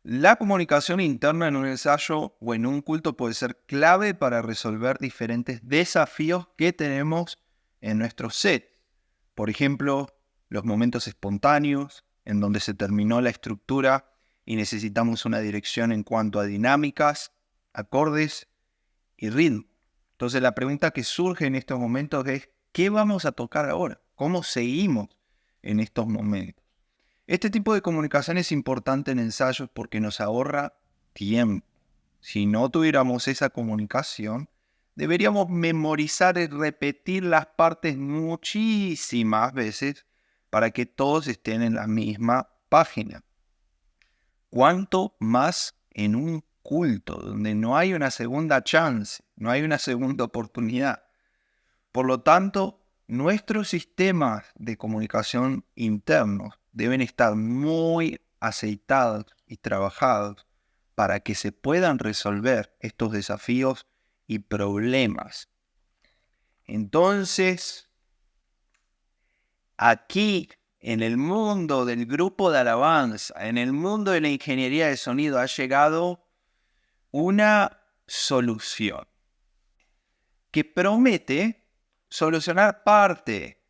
La comunicación interna en un ensayo o en un culto puede ser clave para resolver diferentes desafíos que tenemos en nuestro set. Por ejemplo, los momentos espontáneos, en donde se terminó la estructura y necesitamos una dirección en cuanto a dinámicas, acordes y ritmo. Entonces la pregunta que surge en estos momentos es, ¿qué vamos a tocar ahora? ¿Cómo seguimos en estos momentos? Este tipo de comunicación es importante en ensayos porque nos ahorra tiempo. Si no tuviéramos esa comunicación, deberíamos memorizar y repetir las partes muchísimas veces para que todos estén en la misma página. ¿Cuánto más en un culto donde no hay una segunda chance, no hay una segunda oportunidad? Por lo tanto, nuestros sistemas de comunicación internos deben estar muy aceitados y trabajados para que se puedan resolver estos desafíos y problemas. Entonces, aquí, en el mundo del grupo de alabanza, en el mundo de la ingeniería de sonido, ha llegado una solución que promete solucionar parte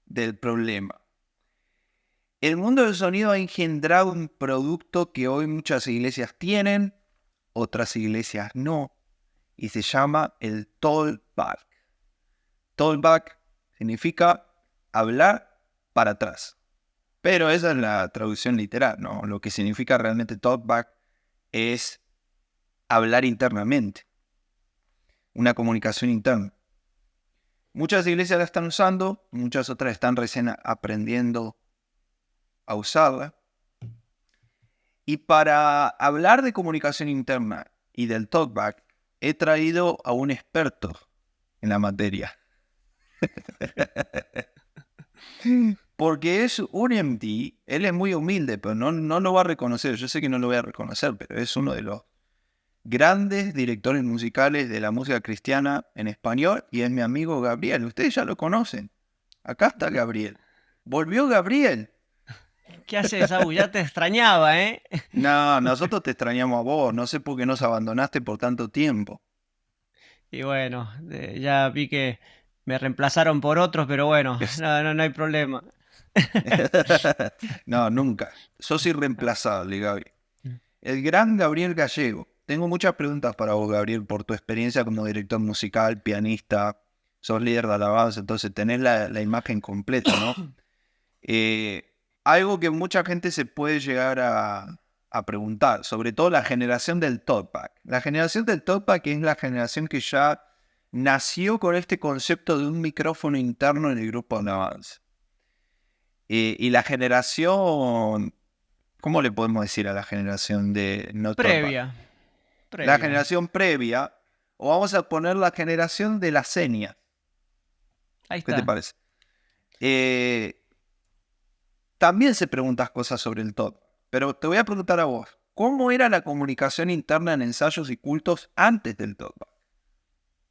del problema. El mundo del sonido ha engendrado un producto que hoy muchas iglesias tienen, otras iglesias no, y se llama el talkback. Talkback significa hablar para atrás, pero esa es la traducción literal, ¿no? Lo que significa realmente talkback es hablar internamente, una comunicación interna. Muchas iglesias la están usando, muchas otras están recién aprendiendo a usarla. Y para hablar de comunicación interna y del talkback, he traído a un experto en la materia. Porque es un MD, él es muy humilde, pero no lo va a reconocer. Yo sé que no lo voy a reconocer, pero es uno de los grandes directores musicales de la música cristiana en español y es mi amigo Gabriel. Ustedes ya lo conocen. Acá está Gabriel. Volvió Gabriel. ¿Qué haces, Saúl? Ya te extrañaba, ¿eh? No, nosotros te extrañamos a vos. No sé por qué nos abandonaste por tanto tiempo. Y bueno, ya vi que me reemplazaron por otros, pero bueno, no hay problema. No, nunca. Sos irreemplazable, Gaby. El gran Gabriel Gallego. Tengo muchas preguntas para vos, Gabriel, por tu experiencia como director musical, pianista, sos líder de alabanza, entonces tenés la imagen completa, ¿no? Algo que mucha gente se puede llegar a preguntar, sobre todo la generación del talkback. La generación del talkback es la generación que ya nació con este concepto de un micrófono interno en el grupo de alabanza. Y la generación, ¿cómo le podemos decir a la generación de no talkback? Previa, La previa. generación previa, o vamos a poner la generación de la seña. Ahí ¿Qué te está. parece? Eh, También se preguntan cosas sobre el talk, pero te voy a preguntar a vos, ¿cómo era la comunicación interna en ensayos y cultos antes del talkback?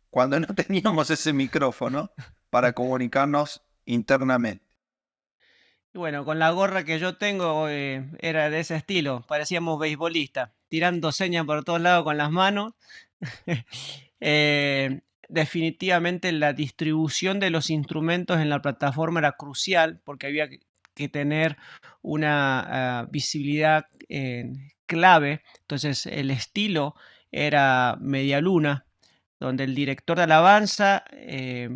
Cuando no teníamos ese micrófono para comunicarnos internamente. Y bueno, con la gorra que yo tengo era de ese estilo. Parecíamos beisbolistas, tirando señas por todos lados con las manos. Definitivamente la distribución de los instrumentos en la plataforma era crucial porque había que tener una visibilidad clave. Entonces el estilo era media luna, donde el director de alabanza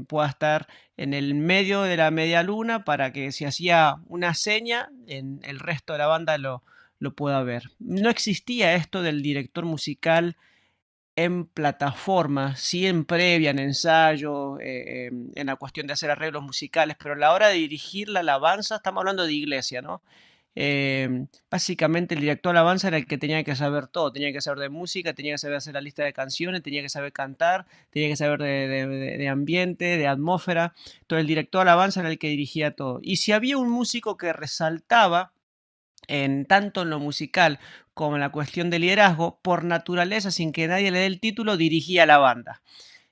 pueda estar en el medio de la media luna para que si hacía una seña, en el resto de la banda lo pueda ver. No existía esto del director musical en plataforma, sí en previa, en ensayo, en la cuestión de hacer arreglos musicales, pero a la hora de dirigir la alabanza, estamos hablando de iglesia, ¿no? Básicamente el director de alabanza era el que tenía que saber todo, tenía que saber de música, tenía que saber hacer la lista de canciones, tenía que saber cantar, tenía que saber de ambiente, de atmósfera. Entonces el director de alabanza era el que dirigía todo. Y si había un músico que resaltaba, tanto en lo musical como en la cuestión de liderazgo, por naturaleza, sin que nadie le dé el título, dirigía la banda.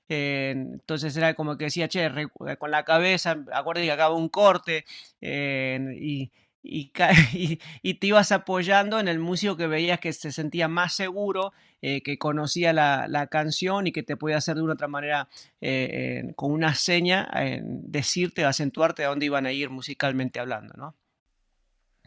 Entonces era como que decía, che, con la cabeza, acuérdate que acaba un corte, y y te ibas apoyando en el músico que veías que se sentía más seguro, que conocía la canción y que te podía hacer de una otra manera, con una seña, decirte, acentuarte a dónde iban a ir musicalmente hablando, ¿no?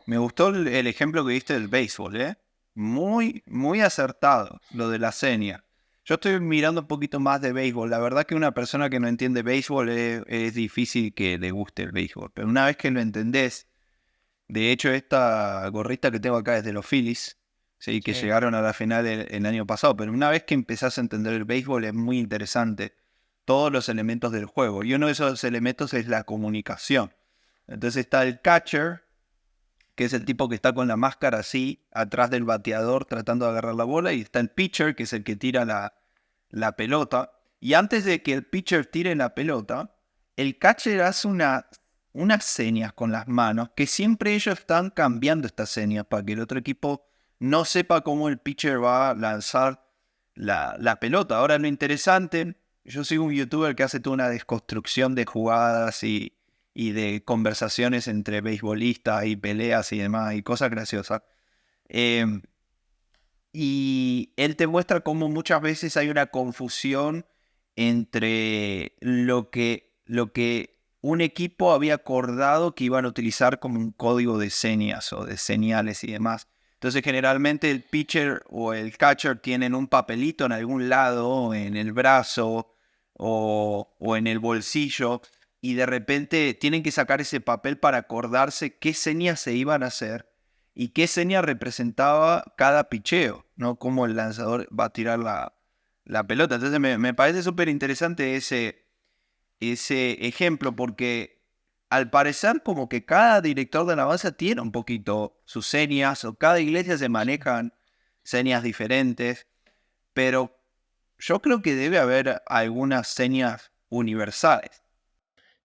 Me gustó el ejemplo que diste del béisbol, ¿eh? Muy, muy acertado lo de la seña. Yo estoy mirando un poquito más de béisbol. La verdad que una persona que no entiende béisbol es difícil que le guste el béisbol. Pero una vez que lo entendés, de hecho esta gorrita que tengo acá es de los Phillies, sí, que Sí, llegaron a la final el año pasado. Pero una vez que empezás a entender el béisbol es muy interesante todos los elementos del juego. Y uno de esos elementos es la comunicación. Entonces está el catcher, que es el tipo que está con la máscara así, atrás del bateador tratando de agarrar la bola, y está el pitcher, que es el que tira la pelota. Y antes de que el pitcher tire la pelota, el catcher hace unas señas con las manos, que siempre ellos están cambiando estas señas para que el otro equipo no sepa cómo el pitcher va a lanzar la pelota. Ahora lo interesante, yo sigo un youtuber que hace toda una desconstrucción de jugadas y de conversaciones entre beisbolistas y peleas y demás, y cosas graciosas. Eh, y él te muestra cómo muchas veces hay una confusión entre lo que un equipo había acordado que iban a utilizar como un código de señas o de señales y demás. Entonces generalmente el pitcher o el catcher tienen un papelito en algún lado, en el brazo o en el bolsillo, y de repente tienen que sacar ese papel para acordarse qué señas se iban a hacer y qué seña representaba cada picheo, ¿no? Cómo el lanzador va a tirar la pelota. Entonces me parece súper interesante ese ejemplo, porque al parecer como que cada director de alabanza tiene un poquito sus señas, o cada iglesia se manejan señas diferentes, pero yo creo que debe haber algunas señas universales.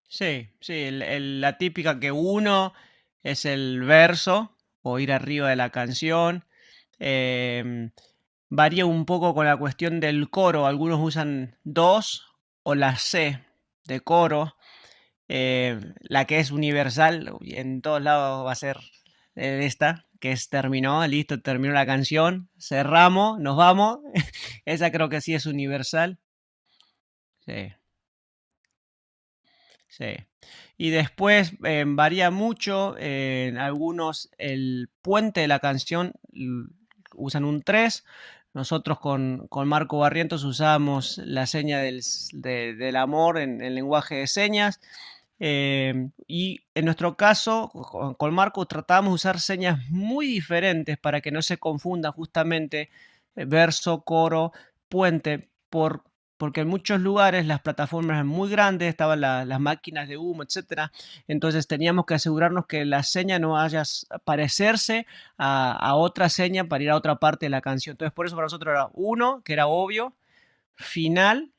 sí, sí, la típica que uno es el verso o ir arriba de la canción. em, Varía un poco con la cuestión del coro. Algunos usan dos o la C de coro. La que es universal y en todos lados va a ser, esta, que es terminó, listo, terminó la canción, cerramos, nos vamos. Esa creo que sí es universal. Sí, sí. Y después, varía mucho. En algunos el puente de la canción usan un 3. Nosotros con Marco Barrientos usamos la seña del amor en lenguaje de señas. Y en nuestro caso, con Marco tratamos de usar señas muy diferentes para que no se confunda justamente, verso, coro, puente, porque en muchos lugares las plataformas eran muy grandes, estaban las máquinas de humo, etcétera. Entonces teníamos que asegurarnos que la seña no vaya a parecerse a otra seña para ir a otra parte de la canción. Entonces por eso para nosotros era uno, que era obvio, final,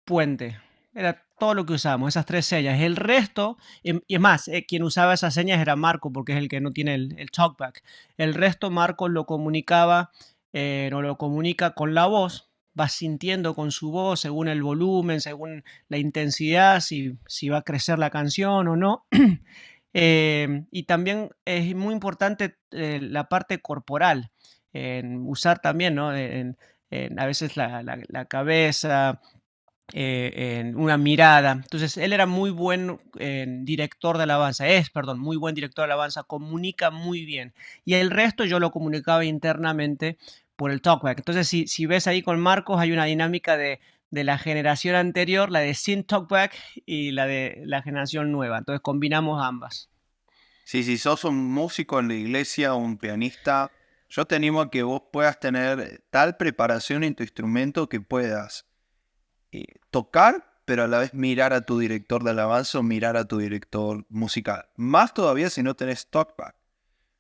puente. Era todo lo que usábamos, esas tres señas. El resto, y es más, quien usaba esas señas era Marco, porque es el que no tiene el talkback. El resto Marco lo comunicaba, no lo comunica con la voz, va sintiendo con su voz según el volumen, según la intensidad, si va a crecer la canción o no. Y también es muy importante, la parte corporal, usar también, ¿no? A veces la cabeza, en una mirada. Entonces, él era muy buen, director de alabanza, perdón, muy buen director de alabanza, comunica muy bien. Y el resto yo lo comunicaba internamente por el talkback. Entonces, si ves ahí con Marcos, hay una dinámica de la generación anterior, la de sin talkback y la de la generación nueva. Entonces, combinamos ambas. Si sos un músico en la iglesia o un pianista, yo te animo a que vos puedas tener tal preparación en tu instrumento que puedas tocar, pero a la vez mirar a tu director de alabanza o mirar a tu director musical. Más todavía si no tenés talkback,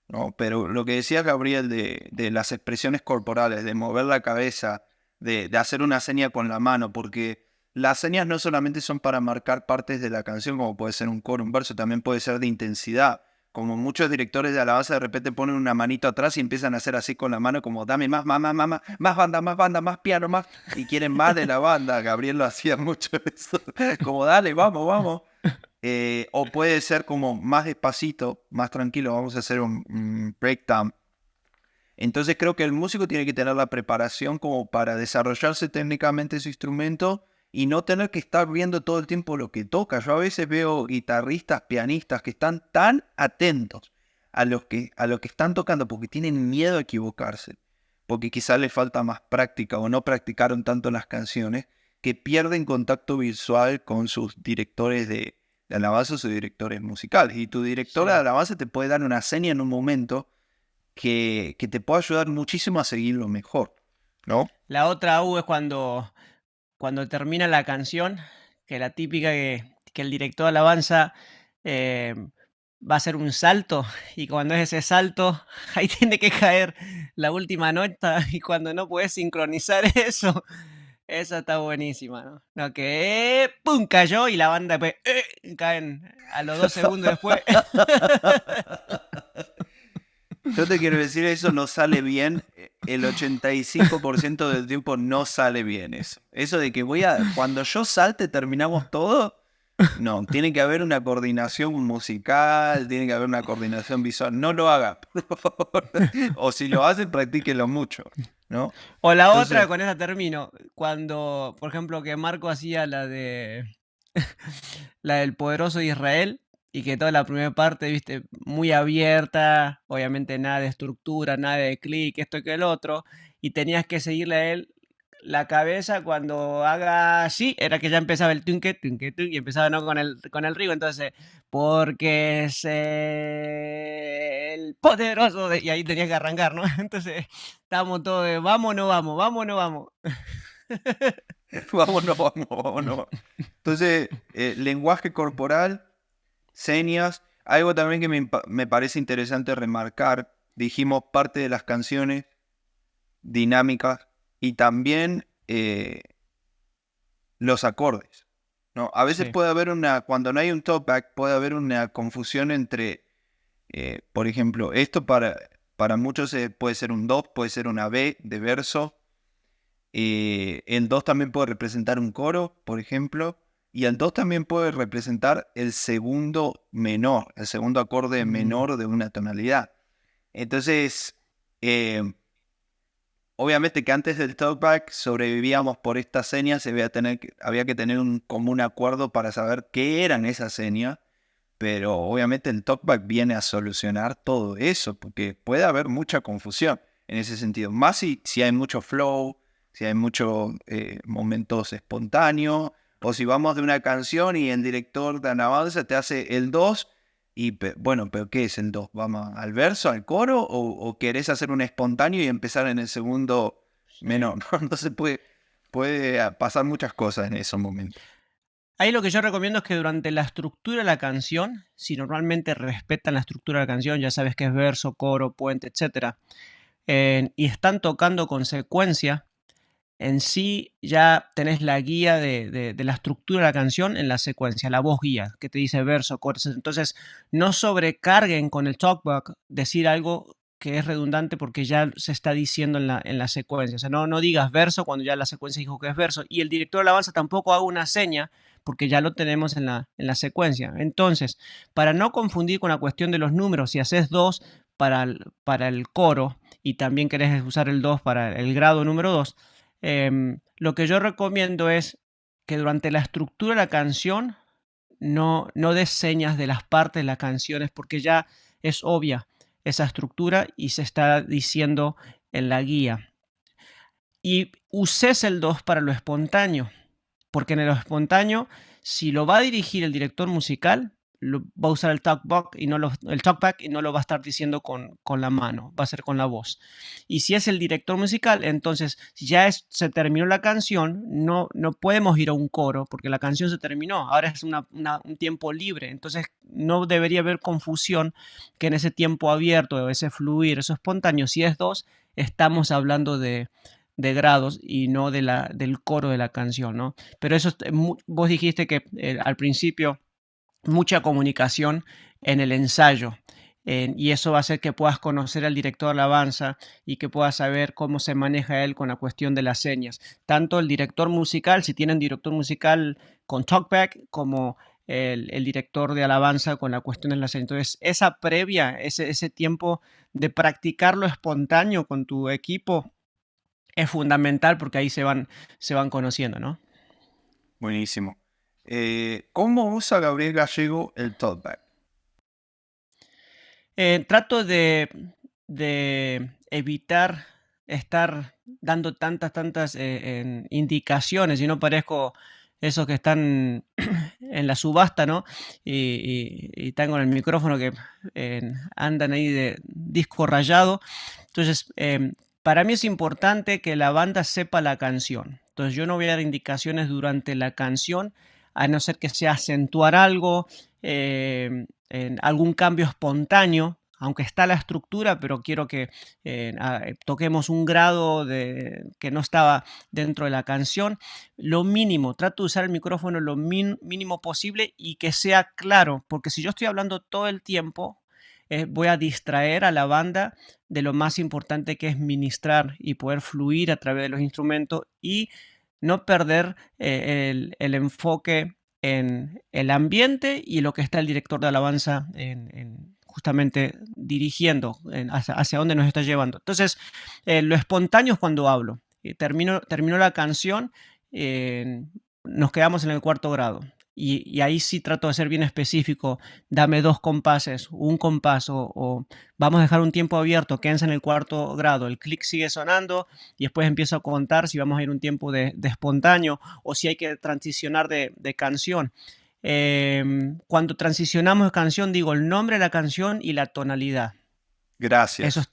¿no? Pero lo que decía Gabriel de las expresiones corporales, de mover la cabeza, de hacer una seña con la mano, porque las señas no solamente son para marcar partes de la canción, como puede ser un coro, un verso, también puede ser de intensidad. Como muchos directores de alabanza de repente ponen una manito atrás y empiezan a hacer así con la mano, como dame más banda, más piano, más, y quieren más de la banda. Gabriel lo hacía mucho eso, como dale, vamos, vamos. O puede ser como más despacito, más tranquilo, vamos a hacer un breakdown. Entonces creo que el músico tiene que tener la preparación como para desarrollarse técnicamente su instrumento y no tener que estar viendo todo el tiempo lo que toca. Yo a veces veo guitarristas, pianistas que están tan atentos a lo que están tocando porque tienen miedo a equivocarse, porque quizás les falta más práctica o no practicaron tanto las canciones, que pierden contacto visual con sus directores de alabanza o sus directores musicales. Y tu director de Sí. alabanza te puede dar una seña en un momento que te puede ayudar muchísimo a seguirlo mejor, ¿no? La otra U es cuando termina la canción, que la típica que el director de alabanza eh, va a hacer un salto y cuando es ese salto, ahí tiene que caer la última nota y cuando no puedes sincronizar eso, esa está buenísima, ¿no? No, que ¡pum! Cayó y la banda después caen a los 2 segundos después. Yo te quiero decir, eso no sale bien. El 85% del tiempo no sale bien eso. Eso de que cuando yo salte terminamos todo. No, tiene que haber una coordinación musical, tiene que haber una coordinación visual. No lo haga, por favor. O si lo hace, practíquelo mucho, ¿no? O la otra, Entonces, con esa termino, cuando, por ejemplo, que Marco hacía la de la del poderoso de Israel y que toda la primera parte, viste, muy abierta, obviamente nada de estructura, nada de clic, esto y que el otro, y tenías que seguirle a él la cabeza cuando haga así, era que ya empezaba el tunque, tunque, tunque, y empezaba ¿no? con el ritmo, entonces, porque es el poderoso, y ahí tenías que arrancar, ¿no? Entonces, estábamos todos de, vamos, no vamos, vamos, no vamos. vámonos, vámonos, vámonos. Entonces, lenguaje corporal, señas. Algo también que me parece interesante remarcar, dijimos parte de las canciones dinámicas y también los acordes, ¿no? A veces Sí, puede haber cuando no hay un talkback, puede haber una confusión entre, por ejemplo, esto para muchos puede ser un do, puede ser una B de verso. El do también puede representar un coro, por ejemplo. Y el do también puede representar el segundo menor, el segundo acorde mm, menor de una tonalidad. Entonces, eh, obviamente que antes del talkback sobrevivíamos por estas señas, había que tener un común acuerdo para saber qué eran esas señas, pero obviamente el talkback viene a solucionar todo eso, porque puede haber mucha confusión en ese sentido, más si hay mucho flow, si hay muchos momentos espontáneos, o si vamos de una canción y el director de alabanza te hace el 2 y bueno, pero ¿qué es el 2? ¿Vamos al verso, al coro? ¿O querés hacer un espontáneo y empezar en el segundo sí. menor? ¿No? Entonces puede pasar muchas cosas en esos momentos. Ahí lo que yo recomiendo es que durante la estructura de la canción, si normalmente respetan la estructura de la canción, ya sabes que es verso, coro, puente, etcétera, y están tocando con secuencia, en sí ya tenés la guía de la estructura de la canción en la secuencia, la voz guía, que te dice verso, coro, etcétera. Entonces, no sobrecarguen con el talkback decir algo que es redundante porque ya se está diciendo en la secuencia. O sea, no digas verso cuando ya la secuencia dijo que es verso. Y el director de alabanza tampoco haga una seña porque ya lo tenemos en la secuencia. Entonces, para no confundir con la cuestión de los números, si haces 2 para el coro y también querés usar el 2 para el grado número 2, lo que yo recomiendo es que durante la estructura de la canción no des señas de las partes de las canciones porque ya es obvia esa estructura y se está diciendo en la guía. Y uses el 2 para lo espontáneo, porque en lo espontáneo, si lo va a dirigir el director musical, va a usar el talkback y no lo va a estar diciendo con la mano, va a ser con la voz. Y si es el director musical, entonces si ya se terminó la canción, no podemos ir a un coro porque la canción se terminó, ahora es un tiempo libre, entonces no debería haber confusión que en ese tiempo abierto, ese fluir, eso espontáneo, si es 2, estamos hablando de grados y no del coro de la canción, ¿no? Pero eso, vos dijiste que al principio mucha comunicación en el ensayo. Y eso va a hacer que puedas conocer al director de alabanza y que puedas saber cómo se maneja él con la cuestión de las señas. Tanto el director musical, si tienen director musical con talkback, como el director de alabanza con la cuestión de la serie. Entonces, esa previa, ese tiempo de practicar lo espontáneo con tu equipo es fundamental porque ahí se van conociendo, ¿no? Buenísimo. ¿Cómo usa Gabriel Gallego el talkback? Trato de evitar estar dando tantas indicaciones y no parezco esos que están en la subasta, ¿no? Y están con el micrófono que andan ahí de disco rayado. Entonces, para mí es importante que la banda sepa la canción. Entonces, yo no voy a dar indicaciones durante la canción, a no ser que sea acentuar algo, en algún cambio espontáneo, aunque está la estructura, pero quiero que toquemos un grado que no estaba dentro de la canción. Lo mínimo, trato de usar el micrófono lo mínimo posible y que sea claro, porque si yo estoy hablando todo el tiempo, voy a distraer a la banda de lo más importante que es ministrar y poder fluir a través de los instrumentos y no perder el enfoque en el ambiente y lo que está el director de alabanza justamente dirigiendo hacia dónde nos está llevando. Entonces, lo espontáneo es cuando hablo. Terminó la canción, nos quedamos en el cuarto grado. Y ahí sí trato de ser bien específico. Dame 2 compases, un compás, o vamos a dejar un tiempo abierto, quédense en el cuarto grado. El clic sigue sonando y después empiezo a contar si vamos a ir un tiempo de espontáneo o si hay que transicionar de canción. Cuando transicionamos de canción, digo el nombre de la canción y la tonalidad. Eso es Gracias. Mira,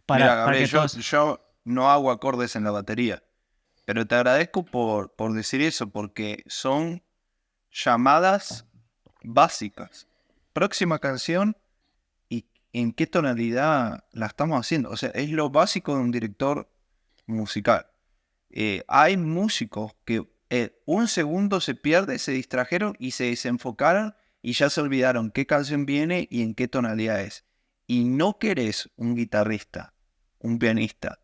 para Gabriel, que yo, todos... yo no hago acordes en la batería, pero te agradezco por decir eso, porque son llamadas básicas. Próxima canción y en qué tonalidad la estamos haciendo. O sea, es lo básico de un director musical. Hay músicos que un segundo se pierde, se distrajeron y se desenfocaron y ya se olvidaron qué canción viene y en qué tonalidad es. Y no querés un guitarrista, un pianista,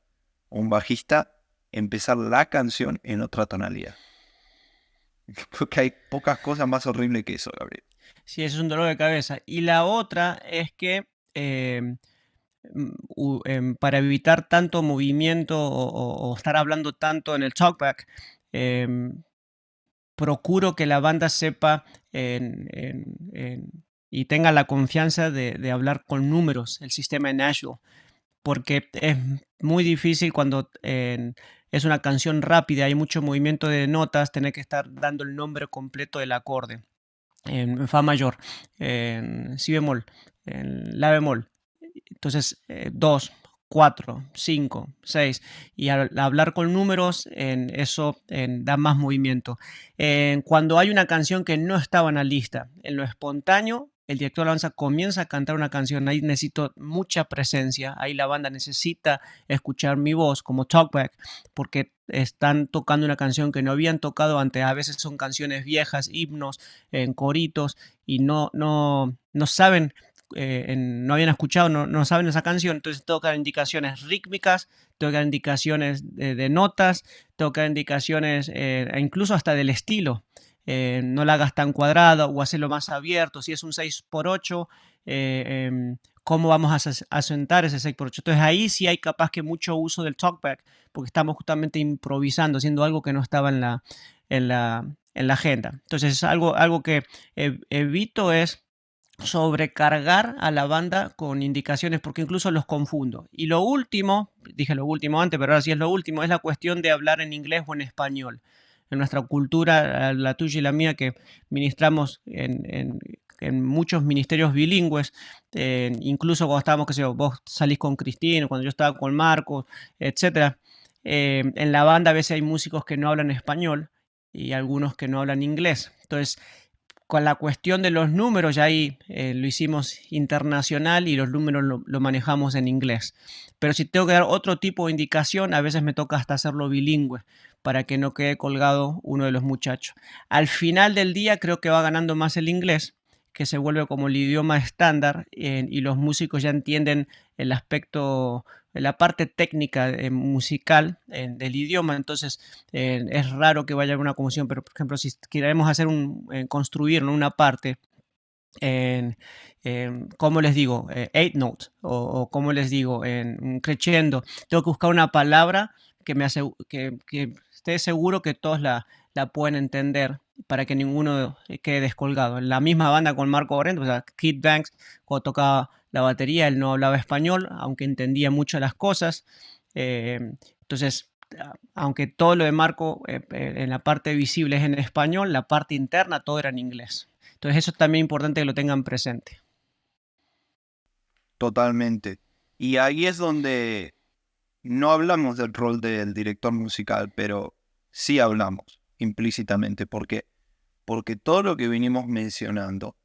un bajista empezar la canción en otra tonalidad. Porque hay pocas cosas más horribles que eso, Gabriel. Sí, eso es un dolor de cabeza. Y la otra es que para evitar tanto movimiento o estar hablando tanto en el talkback, procuro que la banda sepa y tenga la confianza de hablar con números, el sistema de Nashville, porque es muy difícil cuando es una canción rápida, hay mucho movimiento de notas, tener que estar dando el nombre completo del acorde. En fa mayor, en si bemol, en la bemol. Entonces, 2, 4, 5, 6. Y al hablar con números, eso da más movimiento. Cuando hay una canción que no estaba en la lista, en lo espontáneo, el director de la banda comienza a cantar una canción, ahí necesito mucha presencia, ahí la banda necesita escuchar mi voz como talkback, porque están tocando una canción que no habían tocado antes, a veces son canciones viejas, himnos, en coritos, y no saben, no habían escuchado, no saben esa canción, entonces tengo que dar indicaciones rítmicas, tengo que dar indicaciones de notas, tengo que dar indicaciones e incluso hasta del estilo. No la hagas tan cuadrada o hacerlo más abierto. Si es un 6x8, ¿cómo vamos a sentar ese 6x8? Entonces ahí sí hay capaz que mucho uso del talkback, porque estamos justamente improvisando, haciendo algo que no estaba en la agenda. Entonces es algo que evito es sobrecargar a la banda con indicaciones porque incluso los confundo. Y lo último, dije lo último antes, pero ahora sí es lo último, es la cuestión de hablar en inglés o en español. En nuestra cultura, la tuya y la mía, que ministramos en muchos ministerios bilingües, incluso cuando estábamos, qué sé yo, vos salís con Cristina, cuando yo estaba con Marcos, etcétera. En la banda a veces hay músicos que no hablan español y algunos que no hablan inglés. Entonces, con la cuestión de los números, ya ahí lo hicimos internacional y los números lo manejamos en inglés. Pero si tengo que dar otro tipo de indicación, a veces me toca hasta hacerlo bilingüe para que no quede colgado uno de los muchachos. Al final del día creo que va ganando más el inglés, que se vuelve como el idioma estándar y los músicos ya entienden el aspecto la parte técnica musical del idioma, entonces es raro que vaya a una confusión, pero por ejemplo, si queremos hacer construir, ¿no?, una parte ¿cómo les digo? Eighth note o ¿cómo les digo? En un crescendo. Tengo que buscar una palabra que esté seguro que todos la pueden entender para que ninguno quede descolgado. En la misma banda con Marco Borrell, o sea, Kid Banks, cuando tocaba la batería, él no hablaba español, aunque entendía mucho las cosas. Entonces, aunque todo lo de Marco en la parte visible es en español, la parte interna todo era en inglés. Entonces eso es también importante que lo tengan presente. Totalmente. Y ahí es donde no hablamos del rol del director musical, pero sí hablamos implícitamente. ¿Por qué? Porque todo lo que vinimos mencionando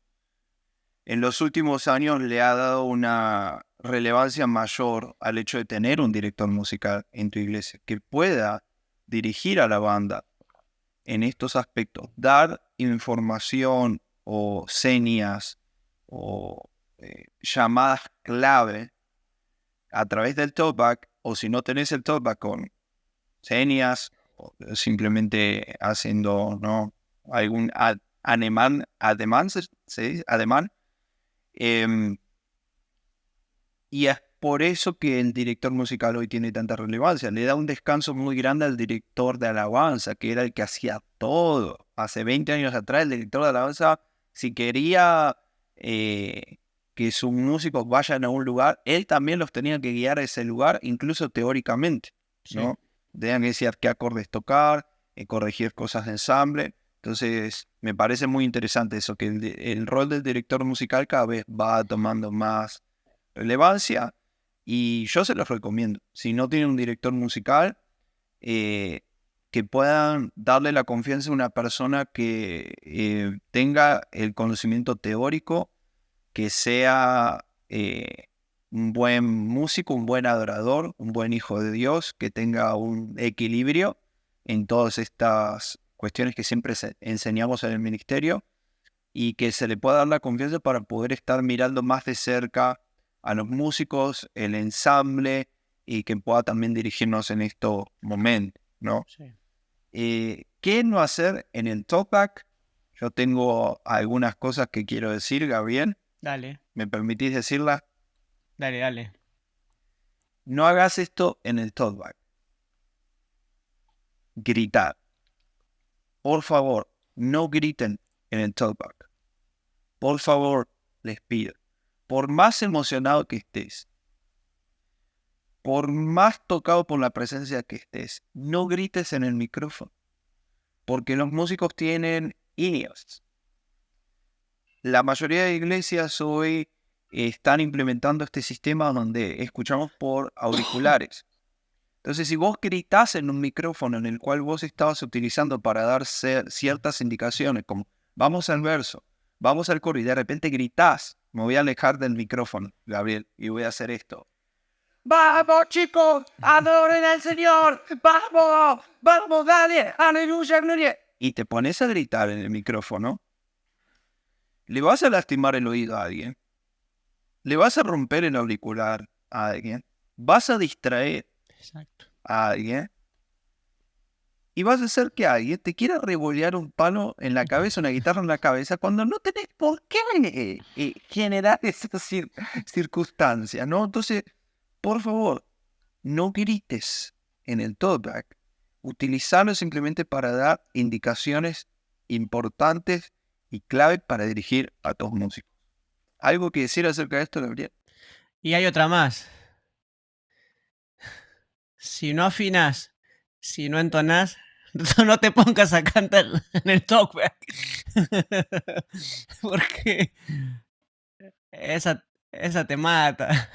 en los últimos años le ha dado una relevancia mayor al hecho de tener un director musical en tu iglesia que pueda dirigir a la banda en estos aspectos, dar información o señas o llamadas clave a través del talkback, o si no tenés el talkback con señas o simplemente haciendo, ¿no?, algún ademán, ¿se dice? Ademán. Y es por eso que el director musical hoy tiene tanta relevancia. Le da un descanso muy grande al director de alabanza, que era el que hacía todo. Hace 20 años atrás, el director de alabanza, si quería que sus músicos vayan a un lugar, él también los tenía que guiar a ese lugar, incluso teóricamente, ¿no? Sí. Tenían que decir qué acordes tocar, corregir cosas de ensamble. Entonces, me parece muy interesante eso, que el rol del director musical cada vez va tomando más relevancia, y yo se los recomiendo. Si no tienen un director musical, que puedan darle la confianza a una persona que tenga el conocimiento teórico, que sea un buen músico, un buen adorador, un buen hijo de Dios, que tenga un equilibrio en todas estas cuestiones que siempre enseñamos en el ministerio, y que se le pueda dar la confianza para poder estar mirando más de cerca a los músicos, el ensamble, y que pueda también dirigirnos en estos momentos, ¿no? Sí. ¿Qué no hacer en el talkback? Yo tengo algunas cosas que quiero decir, Gabriel. Dale. ¿Me permitís decirlas? Dale, dale. No hagas esto en el talkback. Gritar. Por favor, no griten en el talkback. Por favor, les pido. Por más emocionado que estés, por más tocado por la presencia que estés, no grites en el micrófono, porque los músicos tienen in-ears. La mayoría de iglesias hoy están implementando este sistema donde escuchamos por auriculares. Entonces, si vos gritás en un micrófono en el cual vos estabas utilizando para dar ciertas indicaciones, como vamos al verso, vamos al coro, y de repente gritás, me voy a alejar del micrófono, Gabriel, y voy a hacer esto. ¡Vamos, chicos! ¡Adoren al Señor! ¡Vamos! ¡Vamos, dale! ¡Aleluya, gloria! Y te pones a gritar en el micrófono, le vas a lastimar el oído a alguien, le vas a romper el auricular a alguien, vas a distraer a alguien, y vas a hacer que alguien te quiera revolear un palo en la cabeza, una guitarra en la cabeza, cuando no tenés por qué generar esa circunstancia, ¿no? Entonces, por favor, no grites en el talkback. Utilizarlo simplemente para dar indicaciones importantes y clave para dirigir a tus músicos. ¿Algo que decir acerca de esto, Gabriel? Y hay otra más. Si no afinás, si no entonás, no te pongas a cantar en el talkback. Porque esa te mata.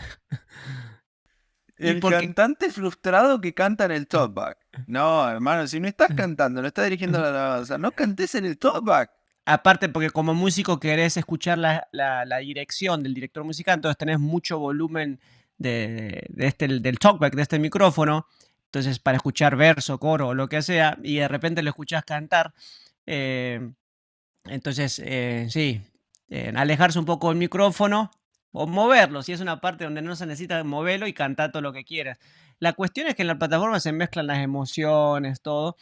El cantante frustrado que canta en el talkback. No, hermano, si no estás cantando, no estás dirigiendo la alabanza, no cantes en el talkback. Aparte, porque como músico querés escuchar la dirección del director musical, entonces tenés mucho volumen del talkback, de este micrófono, entonces para escuchar verso, coro o lo que sea, y de repente lo escuchás cantar. Entonces, sí, alejarse un poco del micrófono o moverlo, si es una parte donde no se necesita moverlo y cantar todo lo que quieras. La cuestión es que en la plataforma se mezclan las emociones, todo.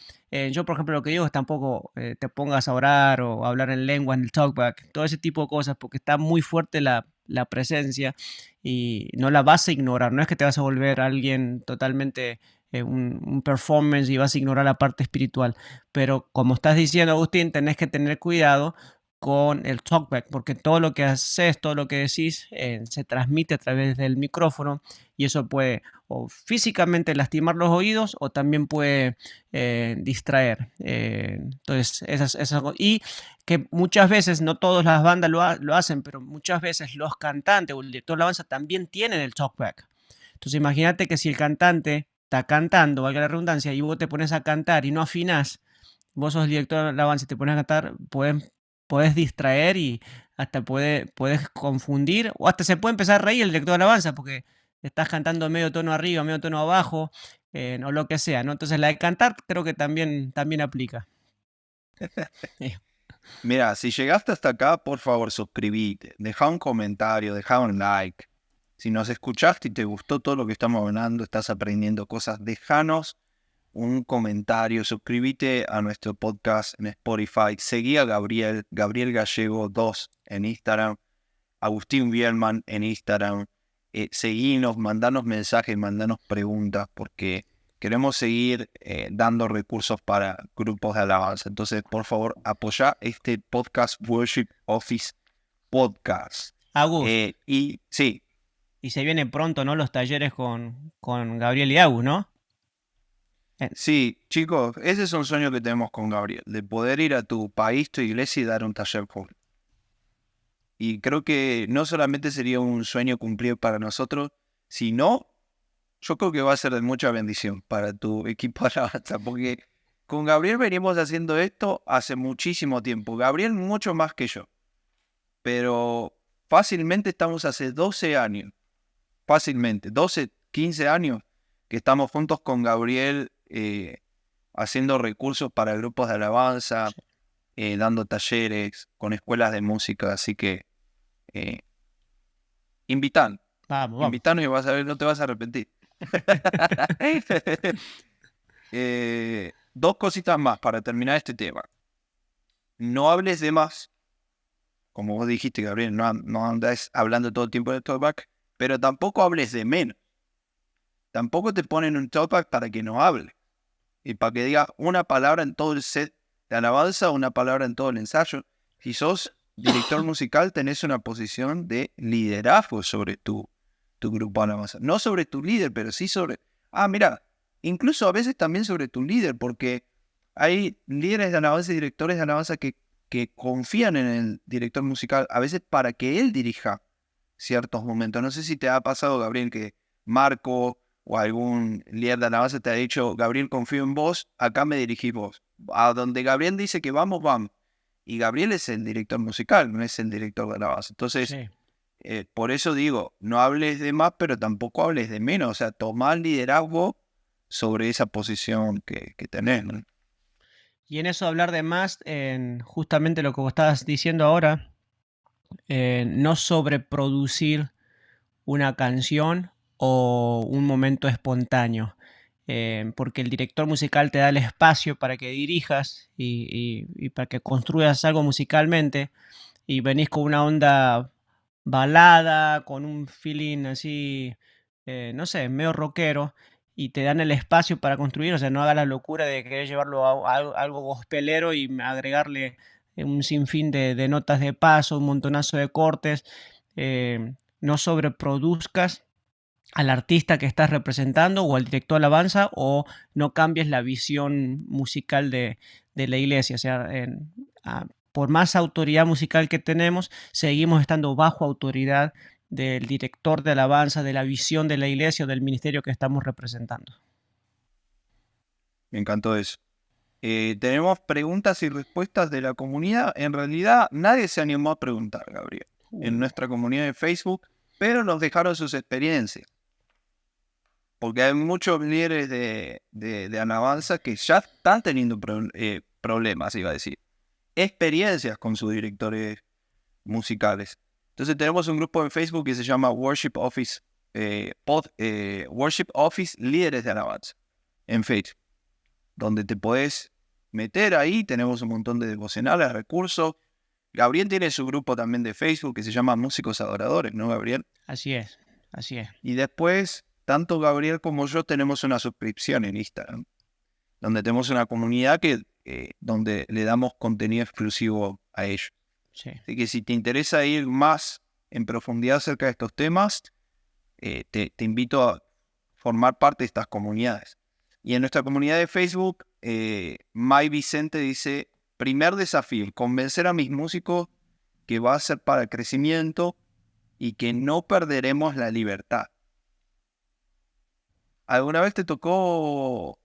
Yo, por ejemplo, lo que digo es tampoco te pongas a orar o a hablar en lengua en el talkback, todo ese tipo de cosas, porque está muy fuerte la presencia y no la vas a ignorar. No es que te vas a volver alguien totalmente, un performance y vas a ignorar la parte espiritual. Pero como estás diciendo, Agustín, tenés que tener cuidado con el talkback, porque todo lo que haces, todo lo que decís, se transmite a través del micrófono y eso puede o físicamente lastimar los oídos o también puede distraer. Entonces, y que muchas veces, no todas las bandas lo hacen, pero muchas veces los cantantes o el director de la banda también tienen el talkback. Entonces, imagínate que si el cantante está cantando, valga la redundancia, y vos te pones a cantar y no afinás, vos sos el director de la alabanza y te pones a cantar, puedes distraer y hasta puedes confundir, o hasta se puede empezar a reír el director de la alabanza porque estás cantando medio tono arriba, medio tono abajo, o lo que sea, ¿no? Entonces la de cantar creo que también aplica. Mira, si llegaste hasta acá, por favor suscríbete, deja un comentario, deja un like. Si nos escuchaste y te gustó todo lo que estamos hablando, estás aprendiendo cosas, déjanos un comentario, suscríbete a nuestro podcast en Spotify, seguí a Gabriel Gallego 2 en Instagram, Agustín Bielman en Instagram, seguinos, mandanos mensajes, mandanos preguntas, porque queremos seguir dando recursos para grupos de alabanza. Entonces, por favor, apoya este podcast Worship Office Podcast. Agus, Y sí, y se viene pronto, ¿no? Los talleres con Gabriel y Agus, ¿no? Eh, sí, chicos, ese es un sueño que tenemos con Gabriel, de poder ir a tu país, tu iglesia y dar un taller juntos. Y creo que no solamente sería un sueño cumplido para nosotros, sino yo creo que va a ser de mucha bendición para tu equipo de alabanza, porque con Gabriel venimos haciendo esto hace muchísimo tiempo. Gabriel mucho más que yo, pero fácilmente estamos hace 12 años, fácilmente, 12, 15 años que estamos juntos con Gabriel haciendo recursos para grupos de alabanza, dando talleres con escuelas de música, así que eh, invitan, vamos. invitanos y vas a ver, no te vas a arrepentir. Dos cositas más para terminar este tema. No hables de más, como vos dijiste, Gabriel, no andes hablando todo el tiempo de talkback, pero tampoco hables de menos. Tampoco te ponen un talkback para que no hables y para que digas una palabra en todo el set de alabanza, una palabra en todo el ensayo. Si sos director musical, tenés una posición de liderazgo sobre tu grupo de alabanza. No sobre tu líder, pero sí sobre... mira, incluso a veces también sobre tu líder, porque hay líderes de alabanza y directores de alabanza que confían en el director musical, a veces para que él dirija ciertos momentos. No sé si te ha pasado, Gabriel, que Marco o algún líder de alabanza te ha dicho, Gabriel, confío en vos, acá me dirigís vos. A donde Gabriel dice que vamos, vamos. Y Gabriel es el director musical, no es el director de alabanza. Entonces, Sí. por eso digo, no hables de más, pero tampoco hables de menos. O sea, toma el liderazgo sobre esa posición que tenés, ¿no? Y en eso hablar de más, justamente lo que vos estabas diciendo ahora, no sobreproducir una canción o un momento espontáneo, porque el director musical te da el espacio para que dirijas y para que construyas algo musicalmente y venís con una onda balada, con un feeling así, no sé, medio rockero, y te dan el espacio para construir, o sea, no hagas la locura de querer llevarlo a algo gospelero y agregarle un sinfín de notas de paso, un montonazo de cortes, no sobreproduzcas al artista que estás representando o al director de alabanza o no cambies la visión musical de la iglesia. O sea, por más autoridad musical que tenemos, seguimos estando bajo autoridad del director de alabanza, de la visión de la iglesia o del ministerio que estamos representando. Me encantó eso. Tenemos preguntas y respuestas de la comunidad. En realidad, nadie se animó a preguntar, Gabriel, en nuestra comunidad de Facebook, pero nos dejaron sus experiencias. Porque hay muchos líderes de alabanza que ya están teniendo problemas, iba a decir, experiencias con sus directores musicales. Entonces tenemos un grupo en Facebook que se llama Worship Office, Worship Office Líderes de Alabanza, en Facebook, donde te podés meter ahí, tenemos un montón de devocionales, recursos. Gabriel tiene su grupo también de Facebook que se llama Músicos Adoradores, ¿no, Gabriel? Así es, así es. Y después, tanto Gabriel como yo tenemos una suscripción en Instagram, donde tenemos una comunidad donde le damos contenido exclusivo a ellos. Sí. Así que si te interesa ir más en profundidad acerca de estos temas, te invito a formar parte de estas comunidades. Y en nuestra comunidad de Facebook, May Vicente dice, primer desafío, convencer a mis músicos que va a ser para el crecimiento y que no perderemos la libertad. ¿Alguna vez te tocó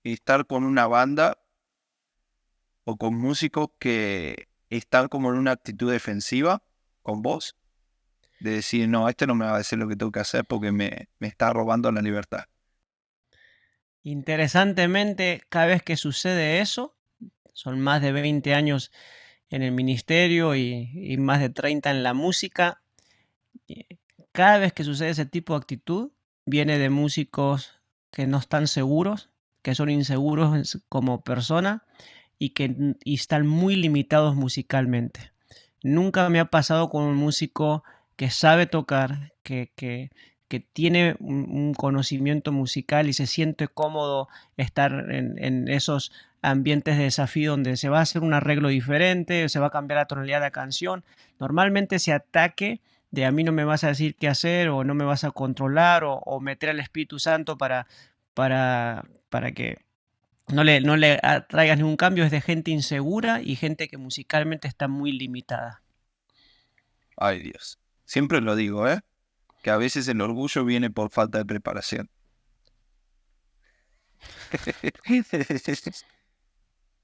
estar con una banda o con músicos que están como en una actitud defensiva con vos? De decir, no, este no me va a decir lo que tengo que hacer porque me está robando la libertad. Interesantemente, cada vez que sucede eso, son más de 20 años en el ministerio y más de 30 en la música, cada vez que sucede ese tipo de actitud, viene de músicos que no están seguros, que son inseguros como persona y están muy limitados musicalmente. Nunca me ha pasado con un músico que sabe tocar, que tiene un conocimiento musical y se siente cómodo estar en esos ambientes de desafío donde se va a hacer un arreglo diferente, se va a cambiar la tonalidad de la canción. Normalmente ese ataque de a mí no me vas a decir qué hacer o no me vas a controlar o meter al Espíritu Santo para que no le traigas ningún cambio, es de gente insegura y gente que musicalmente está muy limitada. Ay, Dios. Siempre lo digo, que a veces el orgullo viene por falta de preparación.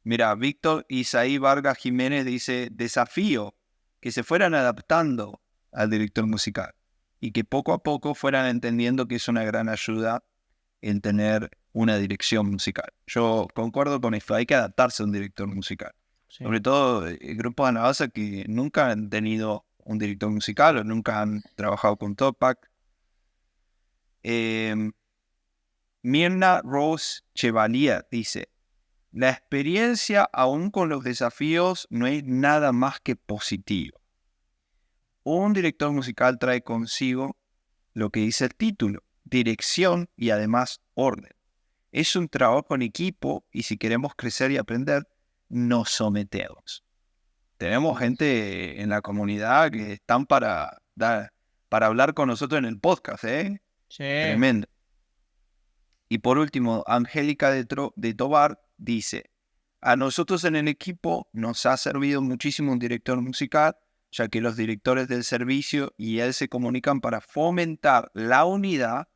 Mira, Víctor Isaí Vargas Jiménez dice, desafío, que se fueran adaptando al director musical y que poco a poco fueran entendiendo que es una gran ayuda en tener una dirección musical. Yo concuerdo con esto, hay que adaptarse a un director musical. Sí. Sobre todo grupos de alabanza que nunca han tenido un director musical o nunca han trabajado con Topak. Mirna Rose Chevalier dice, la experiencia aún con los desafíos no es nada más que positivo. Un director musical trae consigo lo que dice el título, dirección y además orden. Es un trabajo en equipo y si queremos crecer y aprender, nos sometemos. Tenemos gente en la comunidad que están para hablar con nosotros en el podcast, ¿eh? Sí. Tremendo. Y por último, Angélica de Tobar dice, a nosotros en el equipo nos ha servido muchísimo un director musical, ya que los directores del servicio y él se comunican para fomentar la unidad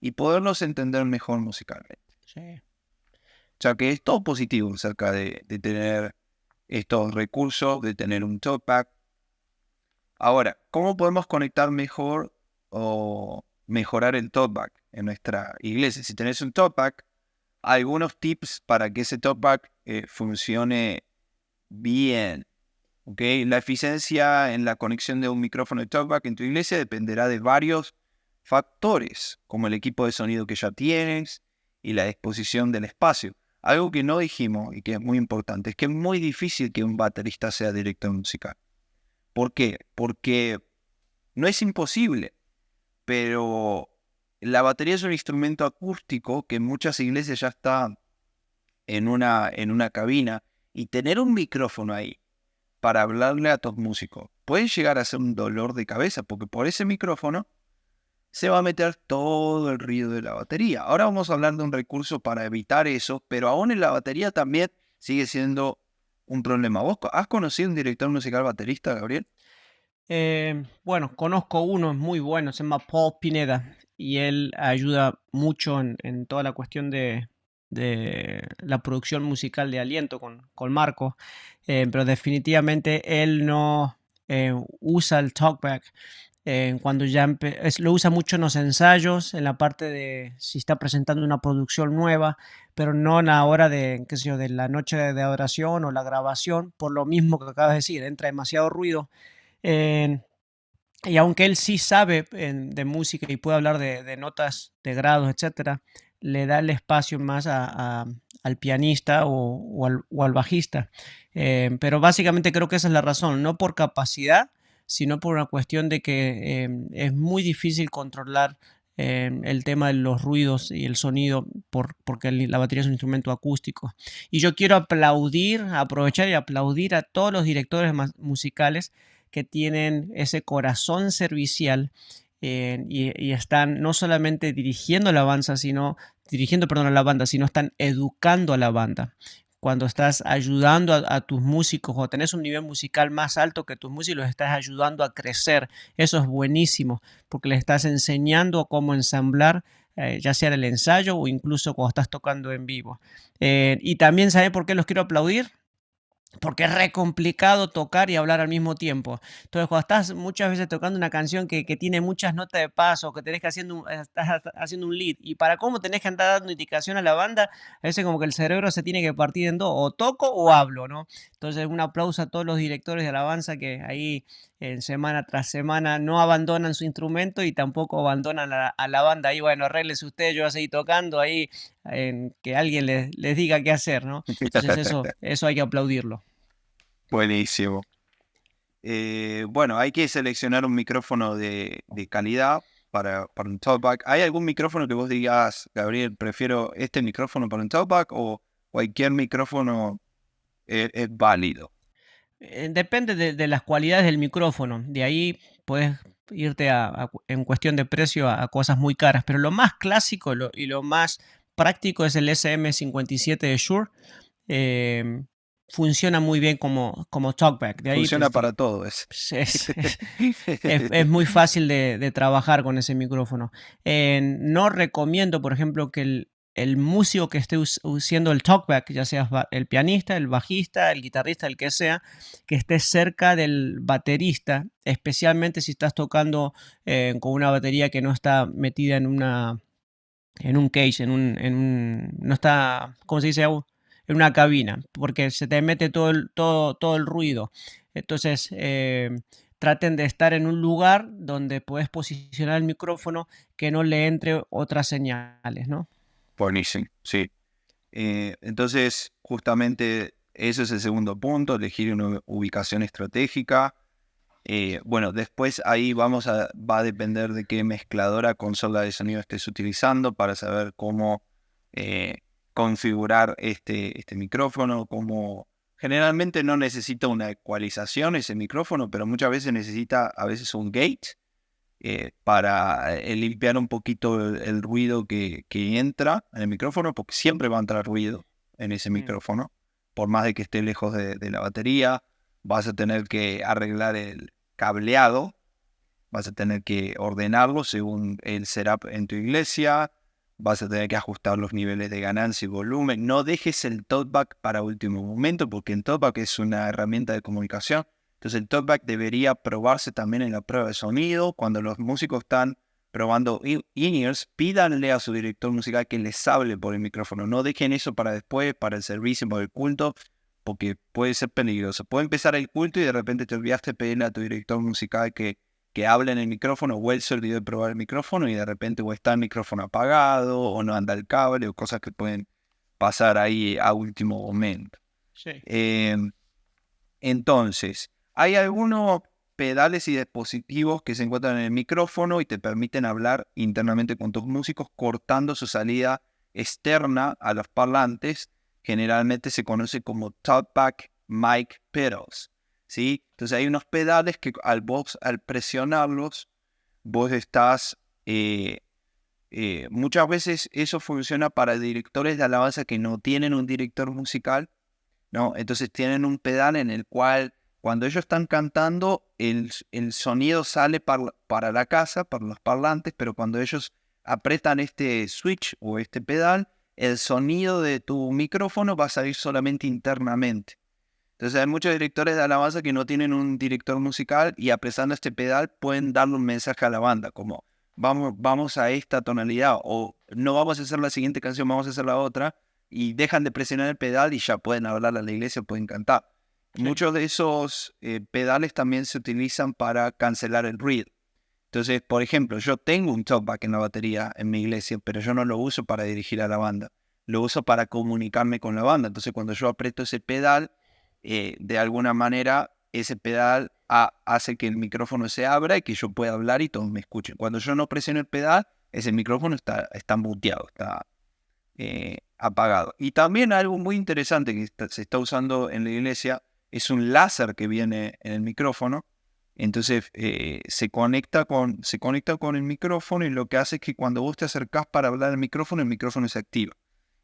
y podernos entender mejor musicalmente. Sí. O sea que es todo positivo acerca de tener estos recursos, de tener un talkback. Ahora, ¿cómo podemos conectar mejor o mejorar el talkback en nuestra iglesia? Si tenés un talkback, algunos tips para que ese talkback funcione bien. ¿Okay? La eficiencia en la conexión de un micrófono de talkback en tu iglesia dependerá de varios factores, como el equipo de sonido que ya tienes y la disposición del espacio. Algo que no dijimos y que es muy importante es que es muy difícil que un baterista sea director musical. ¿Por qué? Porque no es imposible, pero la batería es un instrumento acústico que en muchas iglesias ya está en una cabina y tener un micrófono ahí para hablarle a tus músicos puede llegar a ser un dolor de cabeza porque por ese micrófono se va a meter todo el ruido de la batería. Ahora vamos a hablar de un recurso para evitar eso, pero aún en la batería también sigue siendo un problema. ¿Vos has conocido un director musical baterista, Gabriel? Bueno, conozco uno, es muy bueno, se llama Paul Pineda y él ayuda mucho en toda la cuestión de la producción musical de Aliento con Marco, pero definitivamente él no usa el talkback cuando ya lo usa mucho en los ensayos, en la parte de si está presentando una producción nueva, pero no en la hora de, qué sé yo, de la noche de adoración o la grabación, por lo mismo que acabas de decir, entra demasiado ruido. Y aunque él sí sabe de música y puede hablar de notas, de grados, etcétera, le da el espacio más al pianista o al bajista. Pero básicamente creo que esa es la razón, no por capacidad, sino por una cuestión de que es muy difícil controlar el tema de los ruidos y el sonido porque la batería es un instrumento acústico. Y yo quiero aprovechar y aplaudir a todos los directores musicales que tienen ese corazón servicial y están no solamente dirigiendo, perdón, a la banda, sino están educando a la banda. Cuando estás ayudando a tus músicos o tenés un nivel musical más alto que tus músicos, los estás ayudando a crecer. Eso es buenísimo porque les estás enseñando cómo ensamblar, ya sea en el ensayo o incluso cuando estás tocando en vivo. Y también, ¿sabes por qué los quiero aplaudir? Porque es re complicado tocar y hablar al mismo tiempo. Entonces, cuando estás muchas veces tocando una canción que tiene muchas notas de paso, que tenés que estás haciendo un lead, y para cómo tenés que andar dando indicación a la banda, a veces como que el cerebro se tiene que partir en dos, o toco o hablo, ¿no? Entonces, un aplauso a todos los directores de alabanza que ahí semana tras semana no abandonan su instrumento y tampoco abandonan a la banda. Ahí, bueno, arréglense ustedes, yo voy a seguir tocando ahí, que alguien les diga qué hacer, ¿no? Entonces, eso hay que aplaudirlo. Buenísimo. Bueno, hay que seleccionar un micrófono de calidad para un talkback. ¿Hay algún micrófono que vos digas, Gabriel, prefiero este micrófono para un talkback o cualquier micrófono es válido? Depende de las cualidades del micrófono. De ahí puedes irte en cuestión de precio a cosas muy caras. Pero lo más clásico y lo más práctico es el SM57 de Shure. Eh, Funciona muy bien como talkback. De ahí Funciona para todo ese. es muy fácil de trabajar con ese micrófono. No recomiendo, por ejemplo, que el músico que esté usando el talkback, ya sea el pianista, el bajista, el guitarrista, el que sea, que esté cerca del baterista, especialmente si estás tocando con una batería que no está metida en un cage, no está, ¿cómo se dice? En una cabina, porque se te mete todo el ruido. Entonces, traten de estar en un lugar donde puedes posicionar el micrófono que no le entre otras señales, ¿no? Buenísimo, sí. Entonces, justamente ese es el segundo punto, elegir una ubicación estratégica. Bueno, después ahí va a depender de qué mezcladora, consola de sonido estés utilizando para saber cómo eh, configurar este micrófono. Generalmente no necesita una ecualización ese micrófono, pero muchas veces necesita a veces un gate para limpiar un poquito el ruido que entra en el micrófono, porque siempre va a entrar ruido en ese Mm. micrófono, por más de que esté lejos de la batería. Vas a tener que arreglar el cableado, vas a tener que ordenarlo según el setup en tu iglesia, vas a tener que ajustar los niveles de ganancia y volumen. No dejes el talkback para último momento, porque el talkback es una herramienta de comunicación. Entonces el talkback debería probarse también en la prueba de sonido. Cuando los músicos están probando in-ears, pídanle a su director musical que les hable por el micrófono. No dejen eso para después, para el servicio, para el culto, porque puede ser peligroso. Puede empezar el culto y de repente te olvidaste pedirle a tu director musical que hable en el micrófono, o él se olvidó de probar el micrófono y de repente o está el micrófono apagado o no anda el cable o cosas que pueden pasar ahí a último momento. Sí. Eh, entonces, hay algunos pedales y dispositivos que se encuentran en el micrófono y te permiten hablar internamente con tus músicos cortando su salida externa a los parlantes. Generalmente se conoce como talkback mic pedals, ¿sí? Entonces hay unos pedales que al presionarlos, vos estás... muchas veces eso funciona para directores de alabanza que no tienen un director musical, ¿no? Entonces tienen un pedal en el cual cuando ellos están cantando, el sonido sale para la casa, para los parlantes, pero cuando ellos apretan este switch o este pedal, el sonido de tu micrófono va a salir solamente internamente. Entonces hay muchos directores de alabanza que no tienen un director musical y apretando este pedal pueden darle un mensaje a la banda, como vamos a esta tonalidad o no vamos a hacer la siguiente canción, vamos a hacer la otra, y dejan de presionar el pedal y ya pueden hablar a la iglesia, pueden cantar. Sí. Muchos de esos pedales también se utilizan para cancelar el ruido. Entonces, por ejemplo, yo tengo un talkback en la batería en mi iglesia, pero yo no lo uso para dirigir a la banda. Lo uso para comunicarme con la banda. Entonces, cuando yo aprieto ese pedal, de alguna manera, ese pedal hace que el micrófono se abra y que yo pueda hablar y todos me escuchen. Cuando yo no presiono el pedal, ese micrófono está muteado, está apagado. Y también algo muy interesante que se está usando en la iglesia es un láser que viene en el micrófono. Entonces se conecta con el micrófono y lo que hace es que cuando vos te acercás para hablar al micrófono, el micrófono se activa.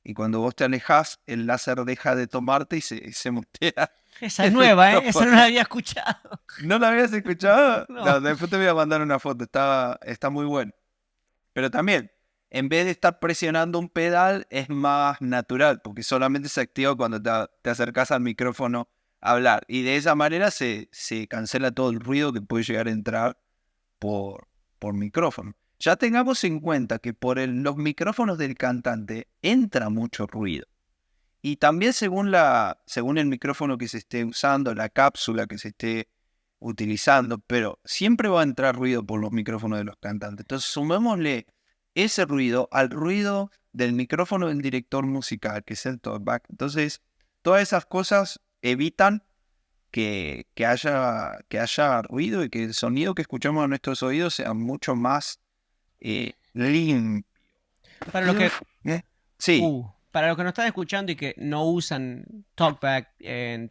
Y cuando vos te alejás, el láser deja de tomarte y se mutea. Esa es nueva, ¿eh? Esa no la había escuchado. ¿No la habías escuchado? No. No, después te voy a mandar una foto, está muy bueno. Pero también, en vez de estar presionando un pedal, es más natural, porque solamente se activa cuando te acercas al micrófono a hablar. Y de esa manera se cancela todo el ruido que puede llegar a entrar por micrófono. Ya tengamos en cuenta que por los micrófonos del cantante entra mucho ruido. Y también según el micrófono que se esté usando, la cápsula que se esté utilizando, pero siempre va a entrar ruido por los micrófonos de los cantantes. Entonces sumémosle ese ruido al ruido del micrófono del director musical, que es el talkback. Entonces, todas esas cosas evitan que haya ruido y que el sonido que escuchamos en nuestros oídos sea mucho más limpio. Para los que, Sí. para los que nos están escuchando y que no usan TalkBack,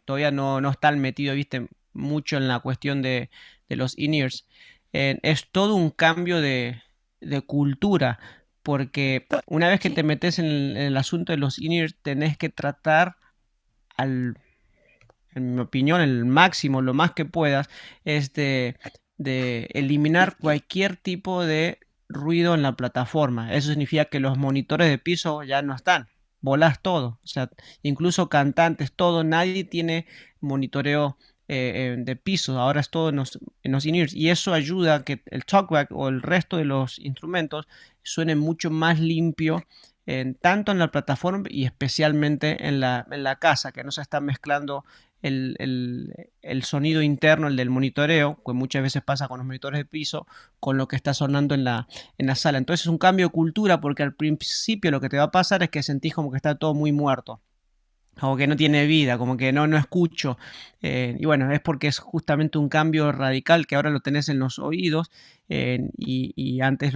todavía no están metidos, viste, mucho en la cuestión de los in-ears, es todo un cambio de cultura, porque una vez que te metes en el asunto de los in-ears, tenés que tratar en mi opinión, el máximo, lo más que puedas, es de eliminar cualquier tipo de ruido en la plataforma. Eso significa que los monitores de piso ya no están. Volás todo. O sea, incluso cantantes, todo. Nadie tiene monitoreo de piso. Ahora es todo en los in-ears. Y eso ayuda a que el talkback o el resto de los instrumentos suene mucho más limpio. Tanto en la plataforma y especialmente en la casa, que no se está mezclando el sonido interno, el del monitoreo, que muchas veces pasa con los monitores de piso, con lo que está sonando en la sala. Entonces es un cambio de cultura, porque al principio lo que te va a pasar es que sentís como que está todo muy muerto, como que no tiene vida, como que no escucho. Y bueno, es porque es justamente un cambio radical que ahora lo tenés en los oídos, y antes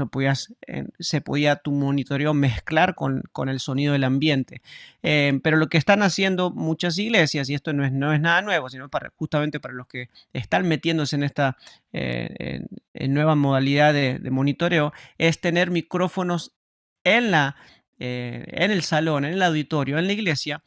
se podía tu monitoreo mezclar con el sonido del ambiente. Pero lo que están haciendo muchas iglesias, y esto no es nada nuevo, sino justamente para los que están metiéndose en esta en nueva modalidad de monitoreo, es tener micrófonos en el salón, en el auditorio, en la iglesia,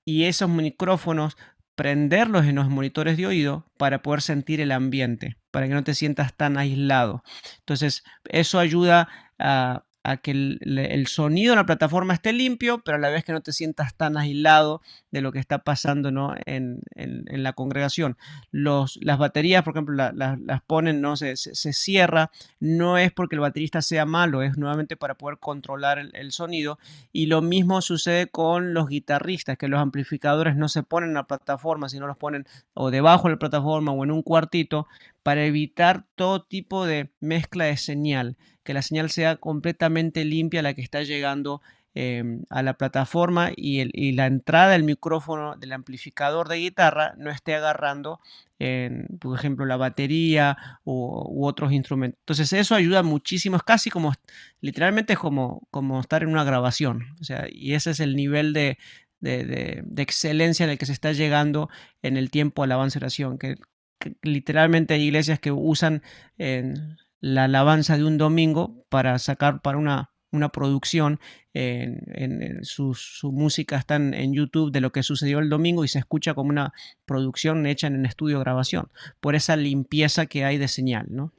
y esos micrófonos prenderlos en los monitores de oído para poder sentir el ambiente, para que no te sientas tan aislado. Entonces, eso ayuda a que el sonido en la plataforma esté limpio, pero a la vez que no te sientas tan aislado de lo que está pasando, ¿no? en la congregación. Las baterías, por ejemplo, las ponen, ¿no? Se cierra, no es porque el baterista sea malo, es nuevamente para poder controlar el sonido. Y lo mismo sucede con los guitarristas, que los amplificadores no se ponen en la plataforma, sino los ponen o debajo de la plataforma o en un cuartito, para evitar todo tipo de mezcla de señal, que la señal sea completamente limpia la que está llegando a la plataforma, y la entrada del micrófono del amplificador de guitarra no esté agarrando, por ejemplo, la batería u otros instrumentos. Entonces eso ayuda muchísimo, es casi como, literalmente es como estar en una grabación, o sea, y ese es el nivel de excelencia en el que se está llegando en el tiempo de alabanza y oración, que literalmente hay iglesias que usan la alabanza de un domingo para sacar para una producción. Su música está en YouTube de lo que sucedió el domingo y se escucha como una producción hecha en estudio de grabación, por esa limpieza que hay de señal, ¿no?